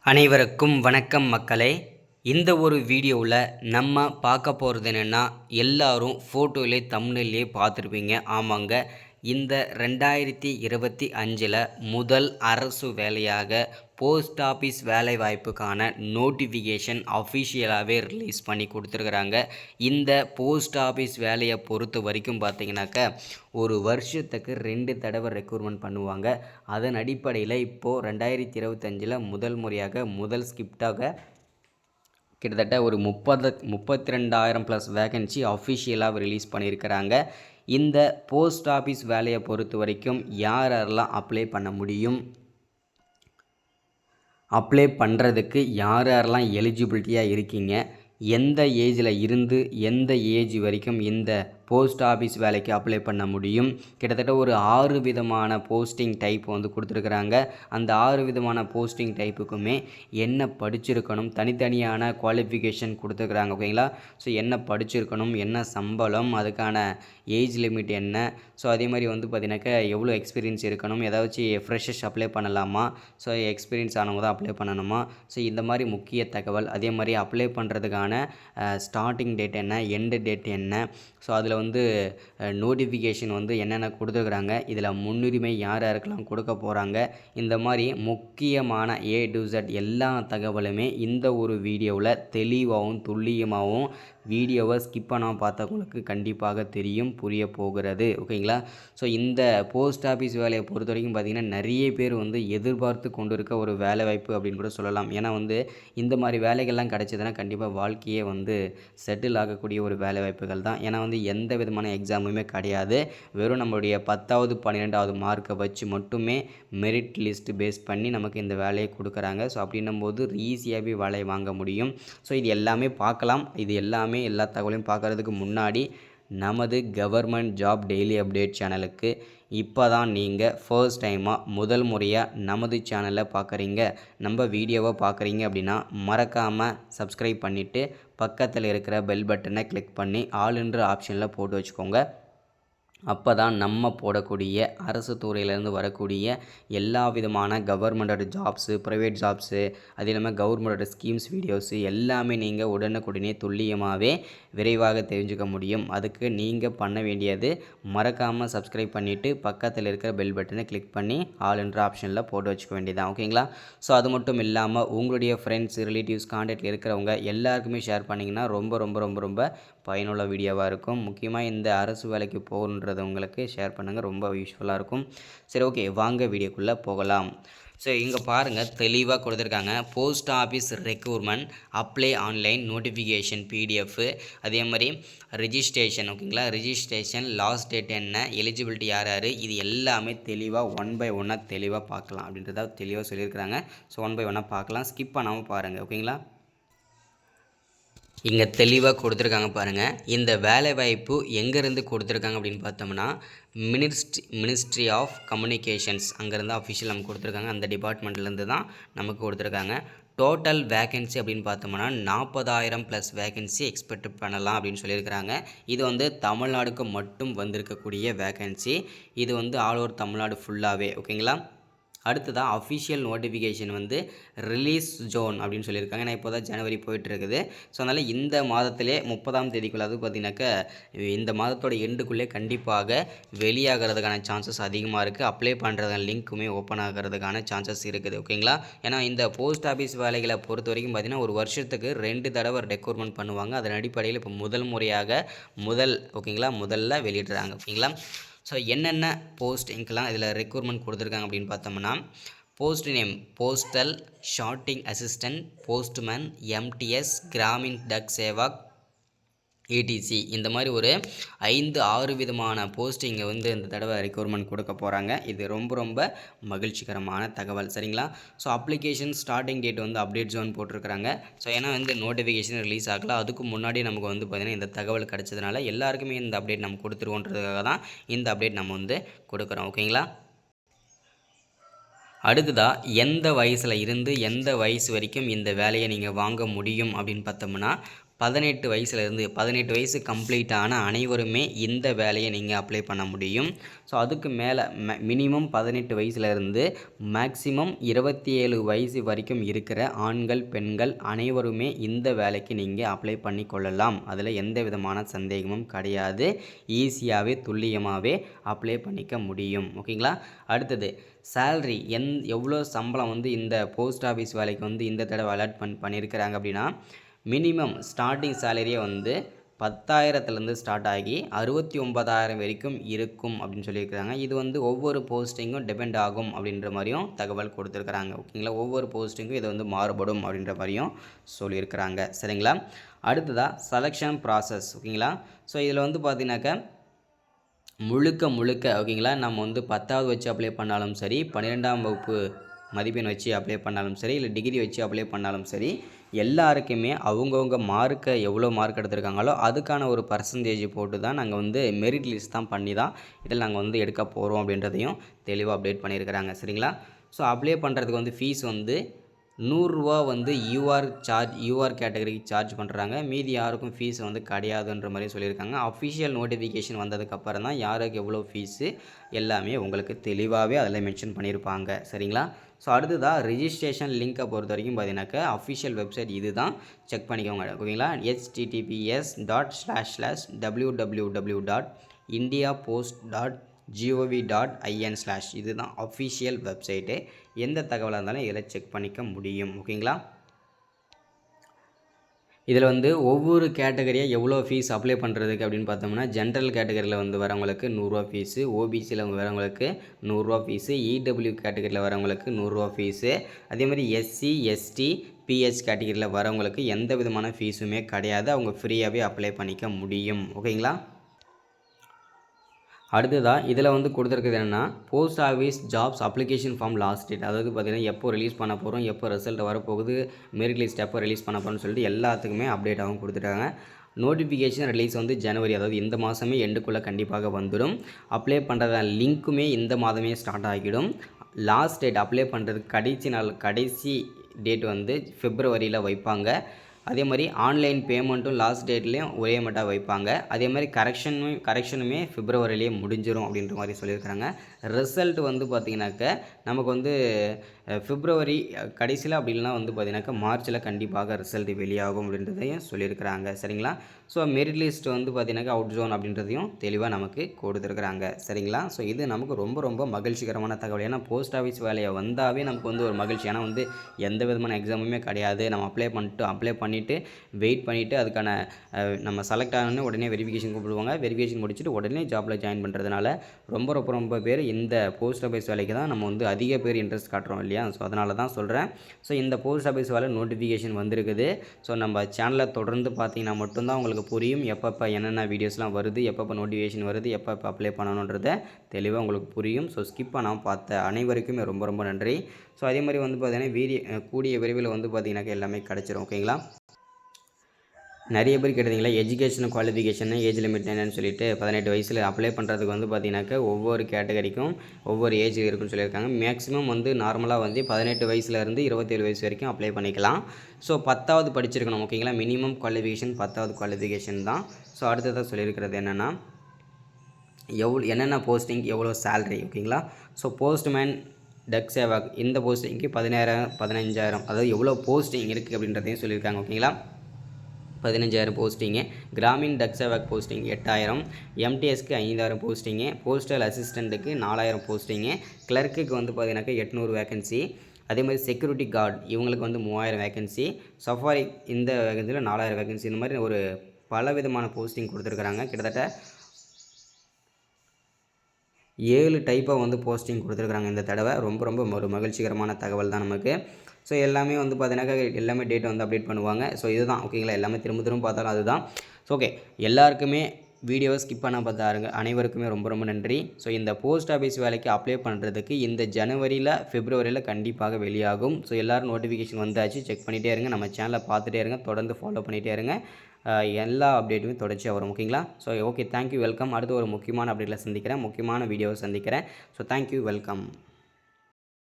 அனைவருக்கும் வணக்கம் மக்களே. இந்த ஒரு வீடியோவில் நம்ம பார்க்க போகிறது என்னென்னா, எல்லாரும் ஃபோட்டோவிலே தம்ப்நெயிலே பார்த்துருப்பீங்க. ஆமாங்க, இந்த 2025 முதல் அரசு வேலையாக போஸ்ட் ஆஃபீஸ் வேலைவாய்ப்புக்கான நோட்டிஃபிகேஷன் அஃபிஷியலாகவே ரிலீஸ் பண்ணி கொடுத்துருக்குறாங்க. இந்த போஸ்ட் ஆஃபீஸ் வேலையை பொறுத்த வரைக்கும் பார்த்திங்கனாக்கா, ஒரு வருஷத்துக்கு 2 தடவை ரெக்ரூட்மெண்ட் பண்ணுவாங்க. அதன் அடிப்படையில் இப்போது 2025 முதல் முறையாக முதல் ஸ்கிப்டாக கிட்டத்தட்ட ஒரு 32,000 ப்ளஸ் வேகன்சி அஃபிஷியலாக ரிலீஸ் பண்ணியிருக்கிறாங்க. இந்த போஸ்ட் ஆஃபீஸ் வேலையை பொறுத்த வரைக்கும் யாரெல்லாம் அப்ளை பண்ண முடியும், அப்ளை பண்ணுறதுக்கு யாரெல்லாம் எலிஜிபிலிட்டியாக இருக்கீங்க, எந்த ஏஜில் இருந்து எந்த ஏஜ் வரைக்கும் இந்த போஸ்ட் ஆஃபீஸ் வேலைக்கு அப்ளை பண்ண முடியும். கிட்டத்தட்ட ஒரு 6 விதமான போஸ்டிங் டைப் வந்து கொடுத்துருக்குறாங்க. அந்த 6 விதமான போஸ்டிங் டைப்புக்குமே என்ன படிச்சிருக்கணும், தனித்தனியான குவாலிஃபிகேஷன் கொடுத்துருக்குறாங்க. ஓகேங்களா? ஸோ என்ன படிச்சிருக்கணும், என்ன சம்பளம், அதுக்கான ஏஜ் லிமிட் என்ன, ஸோ அதே மாதிரி வந்து பார்த்தீங்கன்னாக்கா எவ்வளோ எக்ஸ்பீரியன்ஸ் இருக்கணும், ஏதாச்சும் ஃப்ரெஷர்ஸ் அப்ளை பண்ணலாமா, ஸோ எக்ஸ்பீரியன்ஸ் ஆனவங்க தான் அப்ளை பண்ணணுமா, ஸோ இந்த மாதிரி முக்கிய தகவல். அதே மாதிரி அப்ளை பண்ணுறதுக்கான ஸ்டார்டிங் டேட் என்ன, எண்டு டேட் என்ன, ஸோ அதில் வந்து நோட்டிஃபிகேஷன் வந்து என்னென்ன கொடுத்துருக்குறாங்க, இதில் முன்னுரிமை யார் யாருக்கெல்லாம் கொடுக்க போகிறாங்க, இந்த மாதிரி முக்கியமான A to Z எல்லா தகவலுமே இந்த ஒரு வீடியோவில் தெளிவாகவும் துல்லியமாகவும் வீடியோவை ஸ்கிப் பண்ணாமல் பார்த்தவங்களுக்கு கண்டிப்பாக தெரியும், புரிய போகிறது. ஓகேங்களா? ஸோ இந்த போஸ்ட் ஆஃபீஸ் வேலையை பொறுத்த வரைக்கும் பார்த்திங்கன்னா நிறைய பேர் வந்து எதிர்பார்த்து கொண்டு இருக்க ஒரு வேலை வாய்ப்பு அப்படின்னு கூட சொல்லலாம். ஏன்னா வந்து இந்த மாதிரி வேலைகள்லாம் கிடைச்சதுன்னா கண்டிப்பாக வாழ்க்கையே வந்து செட்டில் ஆகக்கூடிய ஒரு வேலை வாய்ப்புகள் தான். ஏன்னா வந்து எந்த விதமான எக்ஸாமுமே கிடையாது, வெறும் நம்மளுடைய 10வது 12வது மார்க்கை வச்சு மட்டுமே மெரிட் லிஸ்ட் பேஸ் பண்ணி நமக்கு இந்த வேலையை கொடுக்குறாங்க. ஸோ அப்படின்னும் போது ஈஸியாகவே வேலையை வாங்க முடியும். ஸோ இது எல்லாமே பார்க்கலாம். இது எல்லா தகவலையும் பார்க்குறதுக்கு முன்னாடி நமது கவர்மெண்ட் ஜாப் டெய்லி அப்டேட் சேனலுக்கு இப்போ தான் நீங்கள் ஃபர்ஸ்ட் டைமாக முதல் முறையாக நமது சேனலை பார்க்குறீங்க, நம்ம வீடியோவை பார்க்குறீங்க அப்படின்னா மறக்காமல் சப்ஸ்கிரைப் பண்ணிவிட்டு பக்கத்தில் இருக்கிற பெல் பட்டனை கிளிக் பண்ணி ஆல் என்ற ஆப்ஷனில் போட்டு வச்சுக்கோங்க. அப்போ தான் நம்ம போடக்கூடிய அரசு துறையிலேருந்து வரக்கூடிய எல்லா விதமான கவர்மெண்டோட ஜாப்ஸு, ப்ரைவேட் ஜாப்ஸு, அது இல்லாமல் கவர்மெண்டோட ஸ்கீம்ஸ் வீடியோஸு எல்லாமே நீங்கள் உடனுக்குடனே துல்லியமாகவே விரைவாக தெரிஞ்சுக்க முடியும். அதுக்கு நீங்கள் பண்ண வேண்டியது மறக்காமல் சப்ஸ்கிரைப் பண்ணிவிட்டு பக்கத்தில் இருக்கிற பெல் பட்டனை கிளிக் பண்ணி ஆல் என்ற ஆப்ஷனில் போட்டு வச்சுக்க வேண்டியதான். ஓகேங்களா? ஸோ அது மட்டும் இல்லாமல் உங்களுடைய ஃப்ரெண்ட்ஸ், ரிலேட்டிவ்ஸ், கான்டாக்டில் இருக்கிறவங்க எல்லாருக்குமே ஷேர் பண்ணிங்கன்னா ரொம்ப ரொம்ப ரொம்ப ரொம்ப பயனுள்ள வீடியோவாக இருக்கும். முக்கியமாக இந்த அரசு வேலைக்கு போகணுன்றது உங்களுக்கு ஷேர் பண்ணுங்கள், ரொம்ப யூஸ்ஃபுல்லாக இருக்கும். சரி, ஓகே, வாங்க வீடியோக்குள்ளே போகலாம். ஸோ இங்கே பாருங்கள், தெளிவாக கொடுத்துருக்காங்க. Post office recruitment apply online notification PDF, அதே மாதிரி ரிஜிஸ்ட்ரேஷன். ஓகேங்களா? ரிஜிஸ்ட்ரேஷன் லாஸ்ட் டேட் என்ன, எலிஜிபிலிட்டி யார் யார், இது எல்லாமே தெளிவாக 1 by 1 தெளிவாக பார்க்கலாம் அப்படின்றத தெளிவாக சொல்லியிருக்கிறாங்க. ஸோ 1 by 1 பார்க்கலாம், ஸ்கிப் பண்ணாமல் பாருங்கள். ஓகேங்களா? இங்கே தெளிவாக கொடுத்துருக்காங்க பாருங்கள். இந்த வேலை வாய்ப்பு எங்கேருந்து கொடுத்துருக்காங்க அப்படின்னு பார்த்தோம்னா, மினிஸ்ட்ரி ஆஃப் கம்யூனிகேஷன்ஸ் அங்கேருந்து அஃபிஷியல் நமக்கு கொடுத்துருக்காங்க. அந்த டிபார்ட்மெண்ட்லேருந்து தான் நமக்கு கொடுத்துருக்காங்க. டோட்டல் வேகன்சி அப்படின்னு பார்த்தோம்னா 40,000 ப்ளஸ் வேகன்சி எக்ஸ்பெக்ட் பண்ணலாம் அப்படின்னு சொல்லியிருக்கிறாங்க. இது வந்து தமிழ்நாடுக்கு மட்டும் வந்திருக்கக்கூடிய வேகன்சி. இது வந்து ஆல் ஓவர் தமிழ்நாடு ஃபுல்லாகவே. ஓகேங்களா? அடுத்ததாக அஃபிஷியல் நோட்டிஃபிகேஷன் வந்து ரிலீஸ் ஜோன் அப்படின்னு சொல்லியிருக்காங்க. ஏன்னா இப்போ தான் ஜனவரி போயிட்டுருக்குது. ஸோ அதனால் இந்த மாதத்திலே 30ஆம் தேதிக்குள்ளே, அது பார்த்திங்கனாக்கா இந்த மாதத்தோட எண்டுக்குள்ளே கண்டிப்பாக வெளியாகிறதுக்கான சான்சஸ் அதிகமாக இருக்குது. அப்ளை பண்ணுறதுக்கான லிங்க்குமே ஓப்பன் ஆகிறதுக்கான சான்சஸ் இருக்குது. ஓகேங்களா? ஏன்னா இந்த போஸ்ட் ஆஃபீஸ் வேலைகளை பொறுத்த வரைக்கும் பார்த்திங்கன்னா ஒரு வருஷத்துக்கு 2 தடவை ரெக்ரூட்மெண்ட் பண்ணுவாங்க. அதன் அடிப்படையில் இப்போ முதல் முறையாக ஓகேங்களா, முதல்ல வெளியிடுறாங்க. ஓகேங்களா? ஸோ என்னென்ன போஸ்டிங்கெலாம் இதில் ரெக்ரூட்மெண்ட் கொடுத்துருக்காங்க அப்படின்னு பார்த்தோம்னா, post name postal sorting assistant, postman, MTS, Gramin Dak Sevak, ETC, இந்த மாதிரி ஒரு 5-6 விதமான போஸ்டிங்கை வந்து இந்த தடவை ரெக்ரூட்மெண்ட் கொடுக்க போகிறாங்க. இது ரொம்ப ரொம்ப மகிழ்ச்சிகரமான தகவல். சரிங்களா? ஸோ அப்ளிகேஷன் ஸ்டார்டிங் டேட் வந்து அப்டேட் ஜோன் போட்டிருக்கிறாங்க. ஸோ ஏன்னா வந்து நோட்டிஃபிகேஷன் ரிலீஸ் ஆகல, அதுக்கு முன்னாடி நமக்கு வந்து பார்த்திங்கன்னா இந்த தகவல் கிடச்சதுனால எல்லாருக்குமே இந்த அப்டேட் நம்ம கொடுத்துருவோன்றதுக்காக தான் இந்த அப்டேட் நம்ம வந்து கொடுக்குறோம். ஓகேங்களா? அடுத்ததாக எந்த வயசில் இருந்து எந்த வயசு வரைக்கும் இந்த வேலையை நீங்கள் வாங்க முடியும் அப்படின்னு பார்த்தோம்னா, 18 வயசுலேருந்து 18 வயசு கம்ப்ளீட் ஆன அனைவருமே இந்த வேலையை நீங்கள் அப்ளை பண்ண முடியும். ஸோ அதுக்கு மேலே மினிமம் 18 வயசுலேருந்து மேக்ஸிமம் 27 வயசு வரைக்கும் இருக்கிற ஆண்கள் பெண்கள் அனைவருமே இந்த வேலைக்கு நீங்கள் அப்ளை பண்ணி கொள்ளலாம். அதில் எந்த விதமான சந்தேகமும் கிடையாது. ஈஸியாகவே துல்லியமாகவே அப்ளை பண்ணிக்க முடியும். ஓகேங்களா? அடுத்தது சேல்ரி எவ்வளோ சம்பளம் வந்து இந்த போஸ்ட் ஆஃபீஸ் வேலைக்கு வந்து இந்த தடவை அலாட் பண்ணியிருக்கிறாங்க அப்படின்னா, மினிமம் ஸ்டார்டிங் சேலரியே வந்து 10,000லேருந்து ஸ்டார்ட் ஆகி 69,000 வரைக்கும் இருக்கும் அப்படின்னு சொல்லியிருக்கிறாங்க. இது வந்து ஒவ்வொரு போஸ்டிங்கும் டிபெண்ட் ஆகும் அப்படின்ற மாதிரியும் தகவல் கொடுத்துருக்குறாங்க. ஓகேங்களா? ஒவ்வொரு போஸ்டிங்கும் இது வந்து மாறுபடும் அப்படின்ற மாதிரியும் சொல்லியிருக்கிறாங்க. சரிங்களா? அடுத்ததாக செலெக்ஷன் ப்ராசஸ். ஓகேங்களா? ஸோ இதில் வந்து பார்த்தீங்கன்னாக்கா முழுக்க ஓகேங்களா, நம்ம வந்து 10வது வச்சு அப்ளை பண்ணாலும் சரி, 12ஆம் வகுப்பு மதிப்பெண் வச்சு அப்ளை பண்ணாலும் சரி, இல்லை டிகிரி வச்சு அப்ளை பண்ணாலும் சரி, எல்லாருக்குமே அவங்கவுங்க மார்க்கை எவ்வளோ மார்க் எடுத்திருக்காங்களோ அதுக்கான ஒரு பர்சன்டேஜ் போட்டு தான் நாங்கள் வந்து மெரிட் லிஸ்ட் தான் பண்ணி தான் இதில் நாங்கள் வந்து எடுக்க போகிறோம் அப்படின்றதையும் தெளிவாக அப்டேட் பண்ணியிருக்கிறாங்க. சரிங்களா? ஸோ அப்ளை பண்ணுறதுக்கு வந்து ஃபீஸ் வந்து ரூ. 100 வந்து யூஆர் கேட்டகரிக்கு சார்ஜ் பண்ணுறாங்க. மீதி யாருக்கும் ஃபீஸ் வந்து கிடையாதுன்ற மாதிரி சொல்லியிருக்காங்க. அஃபிஷியல் நோட்டிஃபிகேஷன் வந்ததுக்கப்புறம் தான் யாருக்கு எவ்வளோ ஃபீஸு எல்லாமே உங்களுக்கு தெளிவாகவே அதில் மென்ஷன் பண்ணியிருப்பாங்க. சரிங்களா? ஸோ அடுத்ததாக ரிஜிஸ்ட்ரேஷன் லிங்க்கை பொறுத்த வரைக்கும் பார்த்தீங்கன்னாக்கா அஃபிஷியல் வெப்சைட் இது தான், செக் பண்ணிக்கோங்க. ஓகேங்களா? https://www.indiapost.gov.in/ இதுதான் அஃபிஷியல் வெப்சைட்டு. எந்த தகவலாக இருந்தாலும் இதில் செக் பண்ணிக்க முடியும். ஓகேங்களா? இதில் வந்து ஒவ்வொரு கேட்டகரியாக எவ்வளோ ஃபீஸ் அப்ளை பண்ணுறதுக்கு அப்படின்னு பார்த்தோம்னா, ஜென்ரல் கேட்டகரியில் வந்து வரவங்களுக்கு ரூ. 100 ஃபீஸு, ஓபிசியில் வரவங்களுக்கு ரூ. 100 ஃபீஸு, இடபிள்யூ கேட்டகரியில் வரவங்களுக்கு ரூ. 100 ஃபீஸு, அதேமாதிரி எஸ்சி, எஸ்டி, பிஹெச் கேட்டகரியில் வரவங்களுக்கு எந்த விதமான ஃபீஸுமே கிடையாது. அவங்க ஃப்ரீயாகவே அப்ளை பண்ணிக்க முடியும். ஓகேங்களா? அடுத்ததாக இதில் வந்து கொடுத்துருக்குது என்னென்னா, post office jobs application form last date. அதாவது பார்த்திங்கன்னா எப்போ ரிலீஸ் பண்ண போகிறோம், எப்போ ரிசல்ட் வரப்போகுது, மெரிட் லிஸ்ட் எப்போ ரிலீஸ் பண்ண போகிறோம்னு சொல்லிட்டு எல்லாத்துக்குமே அப்டேட்டாகவும் கொடுத்துட்டாங்க. நோட்டிஃபிகேஷன் ரிலீஸ் வந்து ஜனவரி, அதாவது இந்த மாதமே எண்டுக்குள்ளே கண்டிப்பாக வந்துடும். அப்ளை பண்ணுறத லிங்க்குமே இந்த மாதமே ஸ்டார்ட் ஆகிடும். லாஸ்ட் டேட் அப்ளை பண்ணுறதுக்கு கடைசி டேட் வந்து பிப்ரவரியில் வைப்பாங்க. அதே மாதிரி ஆன்லைன் பேமெண்ட்டும் லாஸ்ட் டேட்லேயும் ஒரே மட்டாக வைப்பாங்க. அதே மாதிரி கரெக்ஷனுமே பிப்ரவரியிலேயே முடிஞ்சிடும் அப்படின்ற மாதிரி சொல்லியிருக்கிறாங்க. ரிசல்ட் வந்து பார்த்திங்கனாக்க நமக்கு வந்து பிப்ரவரி கடைசியில் அப்படி இல்லைனா வந்து பார்த்திங்கனாக்கா மார்ச்சில் கண்டிப்பாக ரிசல்ட் வெளியாகும் அப்படின்றதையும் சொல்லியிருக்கிறாங்க. சரிங்களா? ஸோ மெரிட் லிஸ்ட் வந்து பார்த்திங்கனாக்கா அவுட் ஜோன் அப்படின்றதையும் தெளிவாக நமக்கு கொடுத்துருக்குறாங்க. சரிங்களா? ஸோ இது நமக்கு ரொம்ப மகிழ்ச்சிகரமான தகவல். ஏன்னா போஸ்ட் ஆஃபீஸ் வேலையை வந்தாவே நமக்கு வந்து ஒரு மகிழ்ச்சி. ஏன்னா வந்து எந்த விதமான எக்ஸாமுமே கிடையாது. நம்ம அப்ளை பண்ணிவிட்டு வெயிட் பண்ணிவிட்டு அதுக்கான நம்ம செலக்ட் ஆனோடனே உடனே வெரிஃபிகேஷன் கூப்பிடுவாங்க. வெரிஃபிகேஷன் முடிச்சுட்டு உடனே ஜாப்பில் ஜாயின் பண்ணுறதுனால ரொம்ப பேர் இந்த போஸ்ட் ஆஃபீஸ் வேலைக்கு தான் நம்ம வந்து அதிக பேர் இன்ட்ரெஸ்ட் காட்டுறோம் இல்லையா? ஸோ அதனால தான் சொல்கிறேன். ஸோ இந்த போஸ்ட் ஆஃபீஸ் வேலை நோட்டிஃபிகேஷன் வந்திருக்குது. ஸோ நம்ம சேனலை தொடர்ந்து பார்த்தீங்கன்னா மட்டும்தான் உங்களுக்கு புரியும் எப்பப்போ என்னென்ன வீடியோஸ்லாம் வருது, எப்பப்போ நோட்டிஃபிகேஷன் வருது, எப்பப்போ அப்ளை பண்ணணுன்றதை தெளிவாக உங்களுக்கு புரியும். ஸோ ஸ்கிப் பண்ணாமல் பார்த்த அனைவருக்குமே ரொம்ப நன்றி. ஸோ அதே மாதிரி வந்து பார்த்தீங்கன்னா கூடிய விரைவில் வந்து பார்த்திங்கனாக்கா எல்லாமே கிடச்சிரும். ஓகேங்களா? நிறைய பேர் கேட்டீங்களா எஜுகேஷன் குவாலிஃபிகேஷன் ஏஜ் லிமிட் என்னன்னு சொல்லிட்டு 18 வயசில் அப்ளை பண்ணுறதுக்கு வந்து பார்த்தீங்கன்னாக்கா ஒவ்வொரு கேட்டகரிக்கும் ஒவ்வொரு ஏஜ் இருக்குன்னு சொல்லியிருக்காங்க. மேக்ஸிமம் வந்து நார்மலாக வந்து 18 வயசுலேருந்து 27 வயசு வரைக்கும் அப்ளை பண்ணிக்கலாம். ஸோ 10வது படிச்சிருக்கணும். ஓகேங்களா? மினிமம் குவாலிஃபிகேஷன் 10வது குவாலிஃபிகேஷன் தான். ஸோ அடுத்ததாக சொல்லியிருக்கிறது என்னென்னா என்னென்ன போஸ்டிங் எவ்வளோ சேல்ரி. ஓகேங்களா? ஸோ போஸ்ட்மேன் டக் சேவக் இந்த போஸ்டிங்க்கு 15,000 அதாவது எவ்வளோ போஸ்டிங் இருக்குது அப்படின்றதையும் சொல்லியிருக்காங்க. ஓகேங்களா? 15,000 போஸ்டிங்கு, கிராமின் டக் சேவக் போஸ்டிங் 8,000, எம்டிஎஸ்க்கு 5,000 போஸ்டிங்கு, போஸ்டல் அசிஸ்டண்ட்டுக்கு 4,000 போஸ்டிங்கு, கிளர்க்குக்கு வந்து பார்த்தீங்கன்னாக்கா 800 வேகன்சி, அதே மாதிரி செக்யூரிட்டி கார்டு இவங்களுக்கு வந்து 3,000 வேகன்சி, சஃபாரி இந்த வேகன்சியில் 4,000 வேகன்சி, இந்த மாதிரி ஒரு பல விதமான போஸ்டிங் கொடுத்துருக்குறாங்க. கிட்டத்தட்ட 7 டைப்பாக வந்து போஸ்டிங் கொடுத்துருக்குறாங்க இந்த தடவை. ரொம்ப ஒரு மகிழ்ச்சிகரமான தகவல் தான் நமக்கு. ஸோ எல்லாமே வந்து பார்த்தீங்கன்னாக்கா எல்லாமே டேட்டை வந்து அப்டேட் பண்ணுவாங்க. ஸோ இதுதான் ஓகேங்களா? எல்லாமே திரும்ப பார்த்தாலும் அதுதான். ஸோ ஓகே, எல்லாருக்குமே வீடியோவை ஸ்கிப் பண்ண பார்த்தாருங்க அனைவருக்குமே ரொம்ப நன்றி. ஸோ இந்த போஸ்ட் ஆஃபீஸ் வேலைக்கு அப்ளை பண்ணுறதுக்கு இந்த ஜனவரியில் பிப்ரவரியில் கண்டிப்பாக வெளியாகும். ஸோ எல்லோரும் நோட்டிஃபிகேஷன் வந்தாச்சு, செக் பண்ணிகிட்டே இருங்க, நம்ம சேனலை பார்த்துட்டே இருங்க, தொடர்ந்து ஃபாலோ பண்ணிகிட்டே இருங்க. எல்லா அப்டேட்டுமே தொடர்ச்சியாக வரும். ஓகேங்களா? So okay, thank you, welcome. அடுத்து ஒரு முக்கியமான அப்டேட்டில் சந்திக்கிறேன், முக்கியமான வீடியோவை சந்திக்கிறேன். So thank you, welcome.